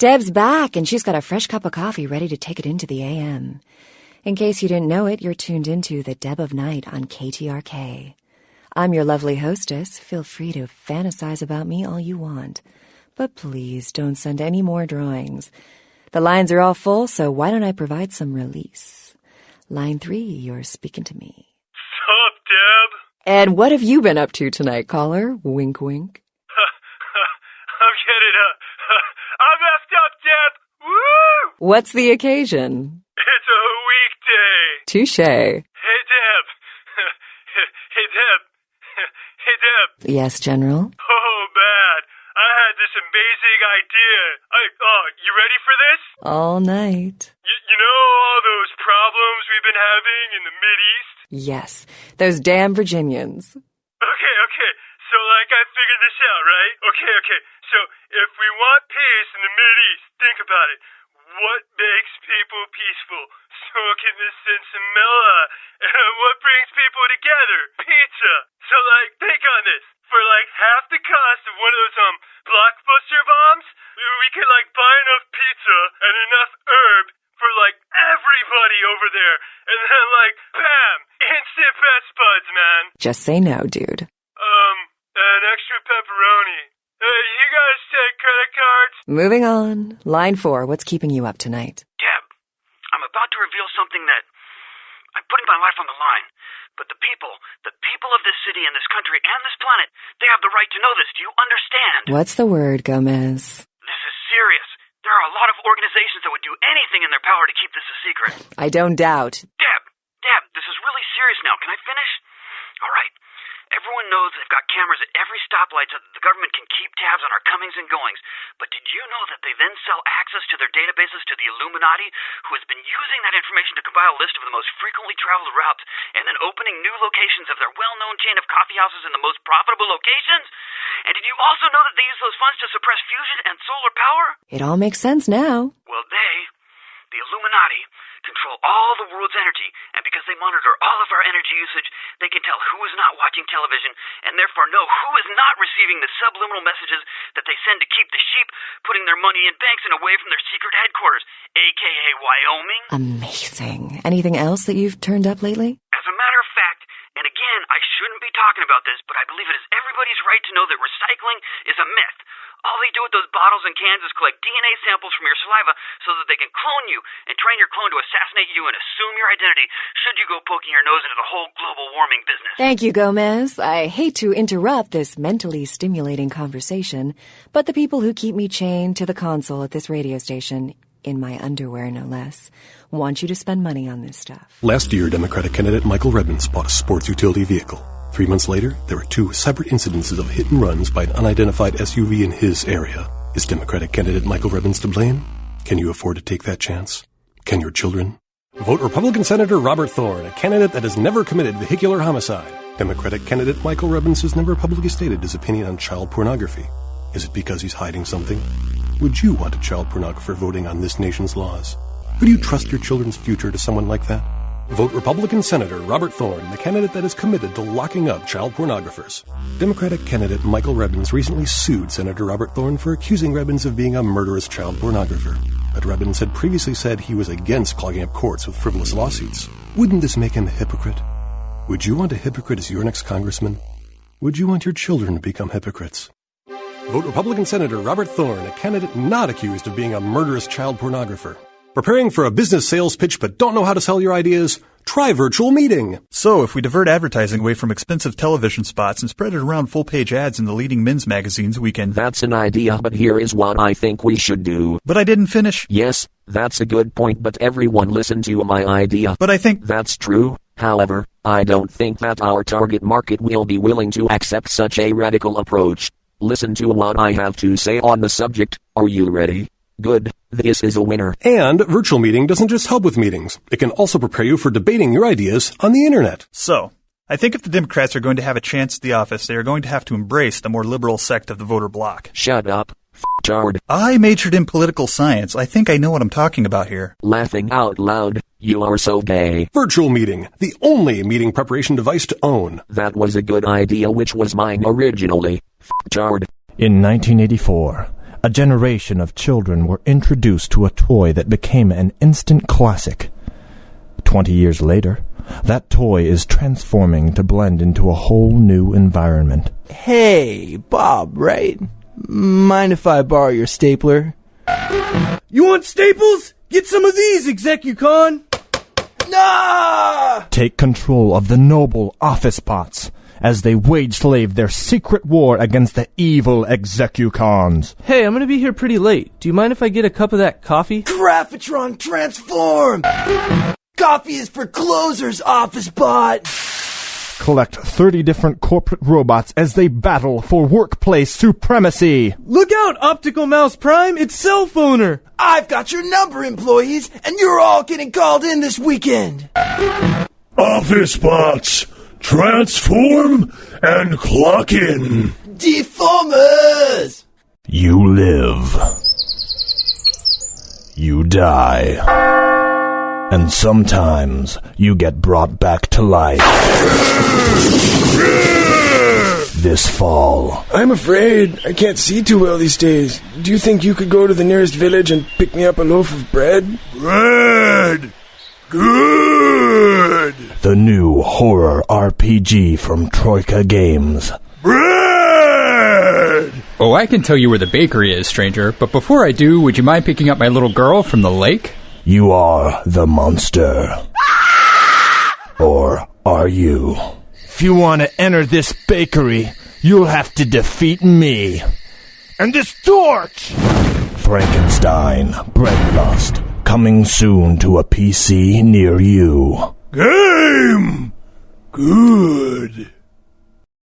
Deb's back, and she's got a fresh cup of coffee ready to take it into the AM. In case you didn't know it, you're tuned into the Deb of Night on KTRK. I'm your lovely hostess. Feel free to fantasize about me all you want. But please don't send any more drawings. The lines are all full, so why don't I provide some release? Line 3, you're speaking to me. Sup, Deb? And what have you been up to tonight, caller? Wink, wink. I'm getting I'm effed up, Deb! Woo! What's the occasion? It's a weekday. Touché. Hey, Deb. Hey, Deb. Hey, Deb. Yes, General? Oh, man. I had this amazing idea. You ready for this? All night. You know all those problems we've been having in the Mideast? Yes, those damn Virginians. Okay. So, I figured this out, right? Okay. So, if we want peace in the Mideast, think about it. What makes people peaceful? Smoking the Sinsemilla. And what brings people together? Pizza. So, think on this. For, half the cost of one of those, Blockbuster bombs, we could, buy enough pizza and enough herb for, everybody over there. And then, bam! Instant best buds, man. Just say no, dude. An extra pepperoni. You guys take credit cards? Moving on. Line 4, what's keeping you up tonight? Deb, I'm about to reveal something that I'm putting my life on the line. But the people of this city and this country and this planet, they have the right to know this. Do you understand? What's the word, Gomez? This is serious. There are a lot of organizations that would do anything in their power to keep this a secret. I don't doubt. Deb, this is really serious now. Can I finish? All right. Everyone knows they've got cameras at every stoplight so that the government can keep tabs on our comings and goings. But did you know that they then sell access to their databases to the Illuminati, who has been using that information to compile a list of the most frequently traveled routes and then opening new locations of their well-known chain of coffee houses in the most profitable locations? And did you also know that they use those funds to suppress fusion and solar power? It all makes sense now. Well, the Illuminati, control all the world's energy, and because they monitor all of our energy usage, they can tell who is not watching television, and therefore know who is not receiving the subliminal messages that they send to keep the sheep putting their money in banks and away from their secret headquarters, a.k.a. Wyoming. Amazing. Anything else that you've turned up lately? As a matter of fact, and again, I shouldn't be talking about this, but I believe it is everybody's right to know that recycling is a myth. All they do with those bottles and cans is collect DNA samples from your saliva so that they can clone you and train your clone to assassinate you and assume your identity should you go poking your nose into the whole global warming business. Thank you, Gomez. I hate to interrupt this mentally stimulating conversation, but the people who keep me chained to the console at this radio station, in my underwear no less, want you to spend money on this stuff. Last year, Democratic candidate Michael Redmond bought a sports utility vehicle. 3 months later, there were 2 separate incidences of hit and runs by an unidentified SUV in his area. Is Democratic candidate Michael Redmond to blame? Can you afford to take that chance? Can your children? Vote Republican Senator Robert Thorne, a candidate that has never committed vehicular homicide. Democratic candidate Michael Redmond has never publicly stated his opinion on child pornography. Is it because he's hiding something? Would you want a child pornographer voting on this nation's laws? Would you trust your children's future to someone like that? Vote Republican Senator Robert Thorne, the candidate that is committed to locking up child pornographers. Democratic candidate Michael Redmond recently sued Senator Robert Thorne for accusing Redmond of being a murderous child pornographer. But Redmond had previously said he was against clogging up courts with frivolous lawsuits. Wouldn't this make him a hypocrite? Would you want a hypocrite as your next congressman? Would you want your children to become hypocrites? Vote Republican Senator Robert Thorne, a candidate not accused of being a murderous child pornographer. Preparing for a business sales pitch but don't know how to sell your ideas? Try virtual meeting. So, if we divert advertising away from expensive television spots and spread it around full-page ads in the leading men's magazines, we can... That's an idea, but here is what I think we should do. But I didn't finish. Yes, that's a good point, but everyone listen to my idea. But I think... That's true. However, I don't think that our target market will be willing to accept such a radical approach. Listen to what I have to say on the subject. Are you ready? Good. This is a winner. And virtual meeting doesn't just help with meetings. It can also prepare you for debating your ideas on the internet. So, I think if the Democrats are going to have a chance at the office, they are going to have to embrace the more liberal sect of the voter bloc. Shut up, f***tard. I majored in political science. I think I know what I'm talking about here. Laughing out loud. You are so gay. Virtual meeting, the only meeting preparation device to own. That was a good idea, which was mine originally. F***tard. In 1984, a generation of children were introduced to a toy that became an instant classic. 20 years later, that toy is transforming to blend into a whole new environment. Hey, Bob, right? Mind if I borrow your stapler? You want staples? Get some of these, Execucon! Nah! Take control of the noble office bots as they wage slave their secret war against the evil Execucons. Hey, I'm gonna be here pretty late. Do you mind if I get a cup of that coffee? Graphitron, transform! Coffee is for closers, office bot! Collect 30 different corporate robots as they battle for workplace supremacy. Look out, Optical Mouse Prime! It's Cell Phoner! I've got your number, employees, and you're all getting called in this weekend! Office bots, transform and clock in. Deformers! You live. You die. And sometimes you get brought back to life. This fall. I'm afraid I can't see too well these days. Do you think you could go to the nearest village and pick me up a loaf of bread? Bread! Good! The new horror RPG from Troika Games. Bread! Oh, I can tell you where the bakery is, stranger, but before I do, would you mind picking up my little girl from the lake? You are the monster. Or are you? If you want to enter this bakery, you'll have to defeat me. And this torch! Frankenstein, Breadlust, coming soon to a PC near you. Game! Good.